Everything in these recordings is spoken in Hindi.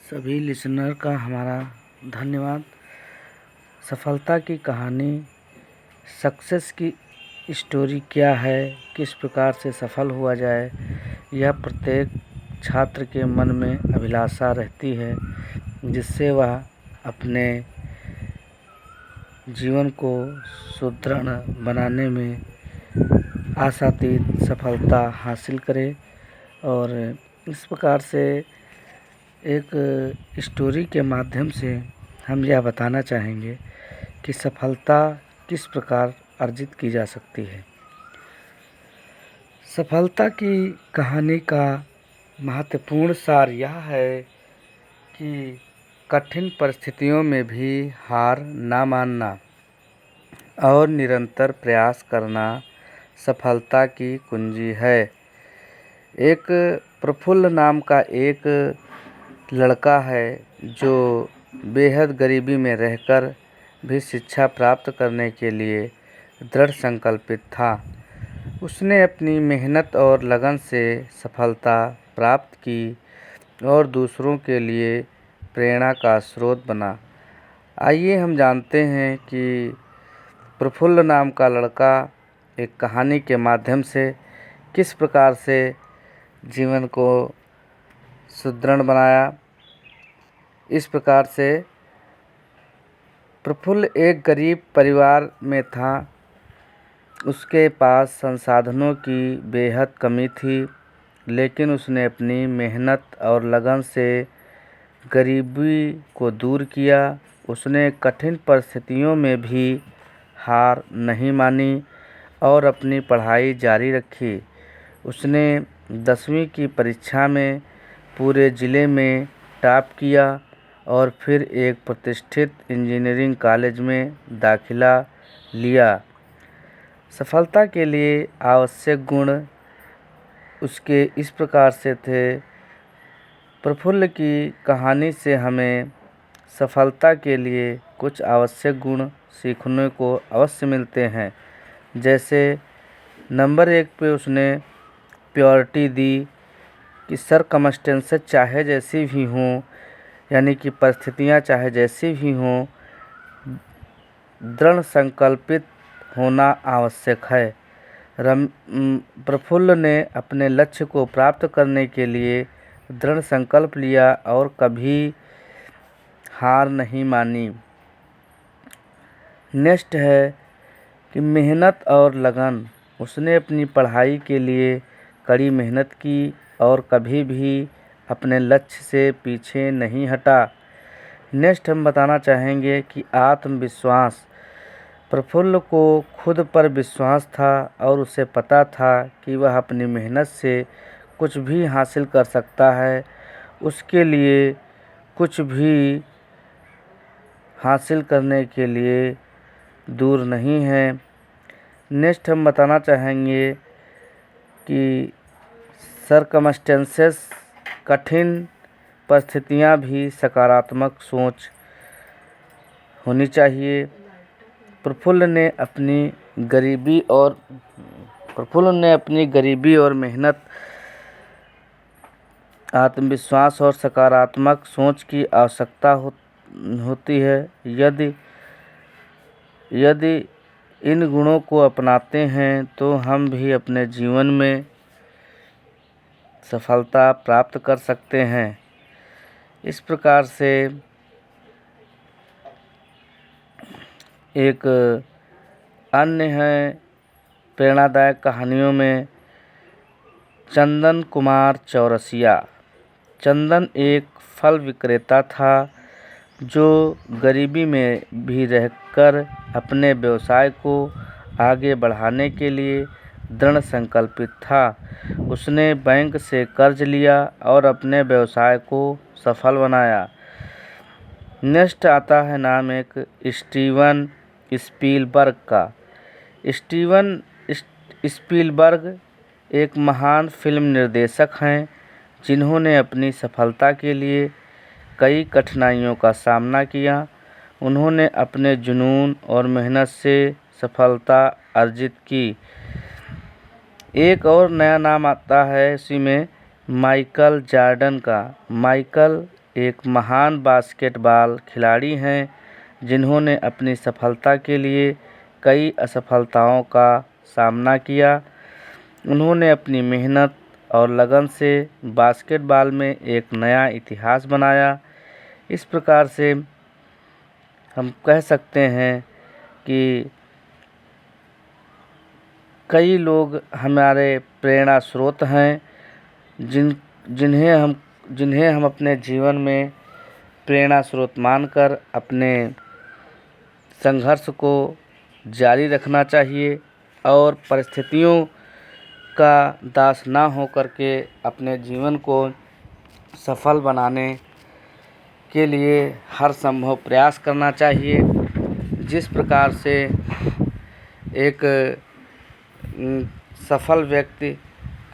सभी लिसनर का हमारा धन्यवाद। सफलता की कहानी, सक्सेस की स्टोरी क्या है, किस प्रकार से सफल हुआ जाए, यह प्रत्येक छात्र के मन में अभिलाषा रहती है, जिससे वह अपने जीवन को सुदृढ़ बनाने में आशातीत सफलता हासिल करे। और इस प्रकार से एक स्टोरी के माध्यम से हम यह बताना चाहेंगे कि सफलता किस प्रकार अर्जित की जा सकती है। सफलता की कहानी का महत्वपूर्ण सार यह है कि कठिन परिस्थितियों में भी हार ना मानना और निरंतर प्रयास करना सफलता की कुंजी है। एक प्रफुल्ल नाम का एक लड़का है जो बेहद गरीबी में रहकर भी शिक्षा प्राप्त करने के लिए दृढ़ संकल्पित था। उसने अपनी मेहनत और लगन से सफलता प्राप्त की और दूसरों के लिए प्रेरणा का स्रोत बना। आइए हम जानते हैं कि प्रफुल्ल नाम का लड़का एक कहानी के माध्यम से किस प्रकार से जीवन को सुदृढ़ बनाया। इस प्रकार से प्रफुल्ल एक गरीब परिवार में था। उसके पास संसाधनों की बेहद कमी थी, लेकिन उसने अपनी मेहनत और लगन से गरीबी को दूर किया। उसने कठिन परिस्थितियों में भी हार नहीं मानी और अपनी पढ़ाई जारी रखी। उसने 10वीं की परीक्षा में पूरे ज़िले में टॉप किया और फिर एक प्रतिष्ठित इंजीनियरिंग कॉलेज में दाखिला लिया। सफलता के लिए आवश्यक गुण उसके इस प्रकार से थे। प्रफुल्ल की कहानी से हमें सफलता के लिए कुछ आवश्यक गुण सीखने को अवश्य मिलते हैं। जैसे नंबर 1 पे उसने प्योरिटी दी कि सरकमस्टेंसेस चाहे जैसी भी हों, यानी कि परिस्थितियाँ चाहे जैसी भी हों, दृढ़ संकल्पित होना आवश्यक है। प्रफुल्ल ने अपने लक्ष्य को प्राप्त करने के लिए दृढ़ संकल्प लिया और कभी हार नहीं मानी। नेक्स्ट है कि मेहनत और लगन। उसने अपनी पढ़ाई के लिए कड़ी मेहनत की और कभी भी अपने लक्ष्य से पीछे नहीं हटा। नेक्स्ट हम बताना चाहेंगे कि आत्मविश्वास। प्रफुल्ल को खुद पर विश्वास था और उसे पता था कि वह अपनी मेहनत से कुछ भी हासिल कर सकता है। उसके लिए कुछ भी हासिल करने के लिए दूर नहीं है। नेक्स्ट हम बताना चाहेंगे कि सरकमस्टेंसेस, कठिन परिस्थितियाँ भी सकारात्मक सोच होनी चाहिए। प्रफुल्ल ने अपनी गरीबी और मेहनत, आत्मविश्वास और सकारात्मक सोच की आवश्यकता होती है। यदि इन गुणों को अपनाते हैं तो हम भी अपने जीवन में सफलता प्राप्त कर सकते हैं। इस प्रकार से एक अन्य है प्रेरणादायक कहानियों में चंदन कुमार चौरसिया। चंदन एक फल विक्रेता था जो गरीबी में भी रहकर अपने व्यवसाय को आगे बढ़ाने के लिए दृढ़ संकल्पित था। उसने बैंक से कर्ज लिया और अपने व्यवसाय को सफल बनाया। नेक्स्ट आता है नाम एक स्टीवन स्पीलबर्ग का। स्टीवन स्पीलबर्ग एक महान फिल्म निर्देशक हैं जिन्होंने अपनी सफलता के लिए कई कठिनाइयों का सामना किया। उन्होंने अपने जुनून और मेहनत से सफलता अर्जित की। एक और नया नाम आता है इसी में माइकल जॉर्डन का। माइकल एक महान बास्केटबॉल खिलाड़ी हैं जिन्होंने अपनी सफलता के लिए कई असफलताओं का सामना किया। उन्होंने अपनी मेहनत और लगन से बास्केटबॉल में एक नया इतिहास बनाया। इस प्रकार से हम कह सकते हैं कि कई लोग हमारे प्रेरणा स्रोत हैं जिन्हें हम अपने जीवन में प्रेरणा स्रोत मानकर अपने संघर्ष को जारी रखना चाहिए और परिस्थितियों का दास ना हो करके अपने जीवन को सफल बनाने के लिए हर संभव प्रयास करना चाहिए। जिस प्रकार से एक सफल व्यक्ति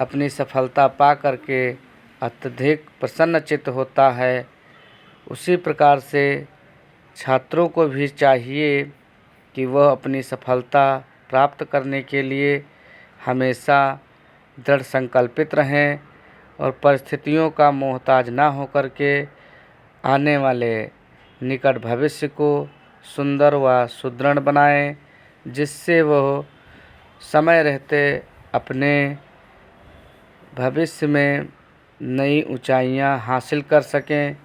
अपनी सफलता पा करके अत्यधिक प्रसन्नचित्त होता है, उसी प्रकार से छात्रों को भी चाहिए कि वह अपनी सफलता प्राप्त करने के लिए हमेशा दृढ़ संकल्पित रहें और परिस्थितियों का मोहताज ना होकर के आने वाले निकट भविष्य को सुंदर व सुदृढ़ बनाएं, जिससे वह समय रहते अपने भविष्य में नई ऊंचाइयां हासिल कर सकें